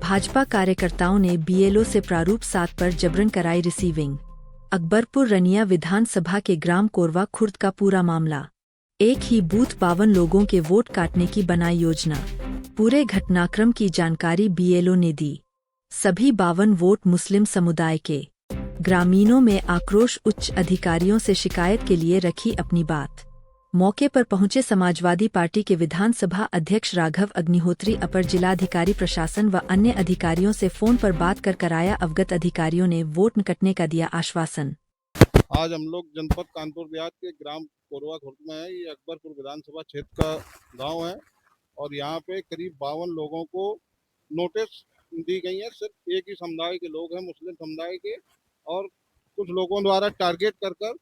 भाजपा कार्यकर्ताओं ने बीएलओ से प्रारूप 7 पर जबरन कराई रिसीविंग। अकबरपुर रनिया विधानसभा के ग्राम कोरवा खुर्द का पूरा मामला। एक ही बूथ 52 लोगों के वोट काटने की बनाई योजना। पूरे घटनाक्रम की जानकारी बीएलओ ने दी। सभी 52 वोट मुस्लिम समुदाय के। ग्रामीणों में आक्रोश, उच्च अधिकारियों से शिकायत के लिए रखी अपनी बात। मौके पर पहुंचे समाजवादी पार्टी के विधानसभा अध्यक्ष राघव अग्निहोत्री अपर जिलाधिकारी प्रशासन व अन्य अधिकारियों से फोन पर बात कर कराया अवगत। अधिकारियों ने वोट न कटने का दिया आश्वासन। आज हम लोग जनपद कानपुर देहात के ग्राम कोरवा खुर्द में है। ये अकबरपुर विधानसभा क्षेत्र का गांव है और यहाँ पे करीब 52 लोगों को नोटिस दी गई है। सिर्फ एक ही समुदाय के लोग हैं, मुस्लिम समुदाय के, और कुछ लोगों द्वारा टारगेट कर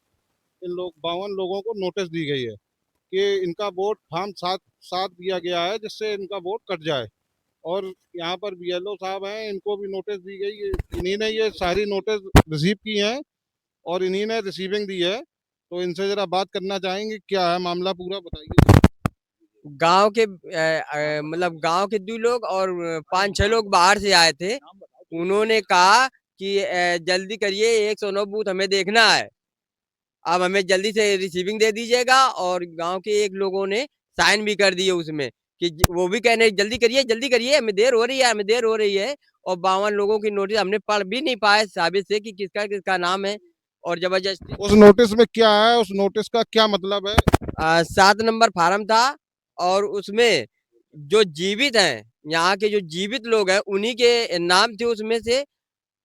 इन 52 लोगों को नोटिस दी गई है कि इनका वोट फॉर्म 7 दिया गया है जिससे इनका वोट कट जाए। और यहाँ पर बीएलओ साहब हैं, इनको भी नोटिस दी गई है। इन्हीं ने ये सारी नोटिस रिसीव की हैं और इन्हीं ने रिसीविंग दी है। तो इनसे जरा बात करना चाहेंगे, क्या है मामला पूरा बताइए। गांव के मतलब गांव के 2 लोग और 5-6 लोग बाहर से आए थे। उन्होंने कहा कि जल्दी करिए, 109 बूथ हमें देखना है, अब हमें जल्दी से रिसीविंग दे दीजिएगा। और गांव के एक लोगों ने साइन भी कर दिए उसमें कि वो भी कहने जल्दी करिए, हमें देर हो रही है। और 52 लोगों की नोटिस हमने पढ़ भी नहीं पाए साबित से कि किसका किसका नाम है। और जबरदस्ती उस नोटिस में क्या है, उस नोटिस का क्या मतलब है? 7 नंबर फार्म था और उसमें जो जीवित हैं, यहाँ के जो जीवित लोग हैं उन्हीं के नाम थे उसमें से,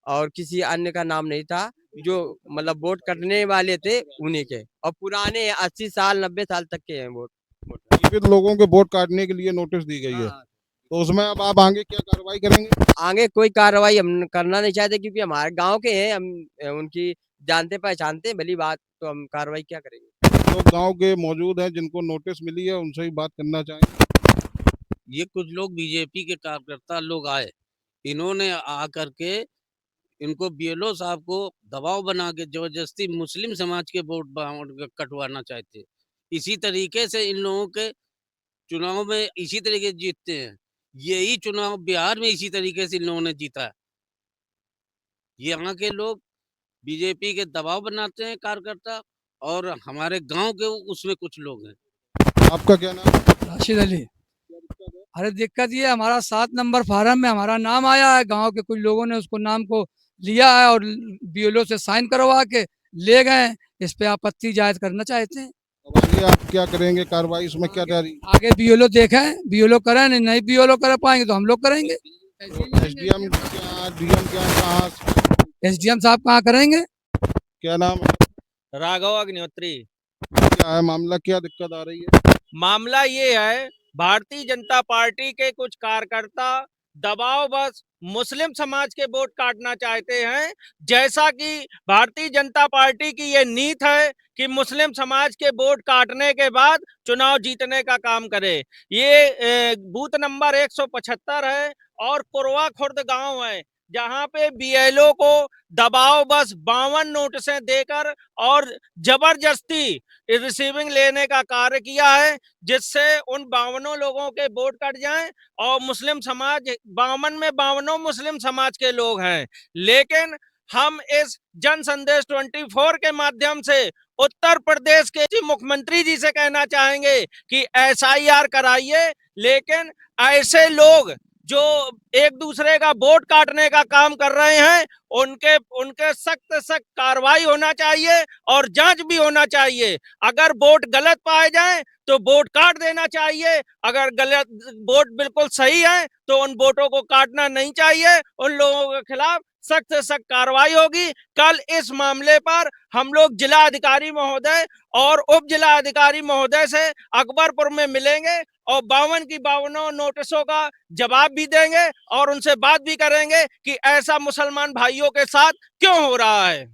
और किसी अन्य का नाम नहीं था। जो मतलब वोट कटने वाले थे उन्हीं के, और पुराने 80 साल 90 साल तक के हैं वोट। जीवित लोगों के वोट काटने के लिए नोटिस दी गई है। तो उसमें अब आप आगे क्या कार्रवाई करेंगे? आगे कोई कार्रवाई हम करना नहीं चाहते क्योंकि हमारे गांव के हैं, हम उनकी जानते पहचानते, भली बात, तो हम कार्रवाई क्या करेंगे। लोग गांव के मौजूद हैं जिनको नोटिस मिली है, उनसे ही बात करना चाहेंगे। ये कुछ लोग बीजेपी के कार्यकर्ता लोग आए, इन्होंने आकर के इनको बीएलओ साहब को दबाव बना के जबरदस्ती मुस्लिम समाज के वोट कटवाना चाहते। इसी तरीके से इन लोगों के चुनाव में इसी तरीके से जीतते हैं। यही चुनाव बिहार में इसी तरीके से इन लोगों ने जीता है। यहाँ के लोग बीजेपी के दबाव बनाते हैं कार्यकर्ता, और हमारे गांव के उसमें कुछ लोग हैं। आपका क्या नाम है? राशिद अली। अरे दिक्कत ये, हमारा 7 नंबर फार्म में हमारा नाम आया है, गांव के कुछ लोगों ने उसको नाम को लिया है और बीएलओ से साइन करवा के ले गए। इस पे आपत्ति जायज करना चाहते हैं। अब आगे आप क्या करेंगे कार्रवाई, इसमें क्या तैयारी? आगे बीएलओ देखें, बीएलओ करें, नहीं बीएलओ कर पाएंगे तो हम लोग करेंगे। एसडीएम क्या, डीएम क्या, कहाँ? एसडीएम साहब कहाँ करेंगे? क्या नाम है? राघव अग्निहोत्री। क्या है मामला, क्या दिक्कत आ रही है? मामला ये है, भारतीय जनता पार्टी के कुछ कार्यकर्ता दबाव बस मुस्लिम समाज के वोट काटना चाहते हैं। जैसा कि भारतीय जनता पार्टी की ये नीत है कि मुस्लिम समाज के वोट काटने के बाद चुनाव जीतने का काम करे। ये बूथ नंबर 175 है और कोरवा खुर्द गांव है, जहां पे बीएलओ को दबाव बस 52 नोटिसें देकर और जबरदस्ती रिसीविंग लेने का कार्य किया है, जिससे उन 52 लोगों के वोट कट जाएं। और मुस्लिम समाज 52 में 52 मुस्लिम समाज के लोग हैं। लेकिन हम इस जन संदेश 24 के माध्यम से उत्तर प्रदेश के मुख्यमंत्री जी से कहना चाहेंगे कि एसआईआर कराइए, लेकिन ऐसे लोग जो एक दूसरे का वोट काटने का काम कर रहे हैं उनके सख्त कार्रवाई होना चाहिए और जांच भी होना चाहिए। अगर वोट गलत पाए जाएं तो वोट काट देना चाहिए, अगर गलत वोट बिल्कुल सही है तो उन वोटों को काटना नहीं चाहिए। उन लोगों के खिलाफ सख्त से सख्त कार्रवाई होगी। कल इस मामले पर हम लोग जिला अधिकारी महोदय और उप जिला अधिकारी महोदय से अकबरपुर में मिलेंगे और 52 की 52 नोटिसों का जवाब भी देंगे और उनसे बात भी करेंगे कि ऐसा मुसलमान भाइयों के साथ क्यों हो रहा है।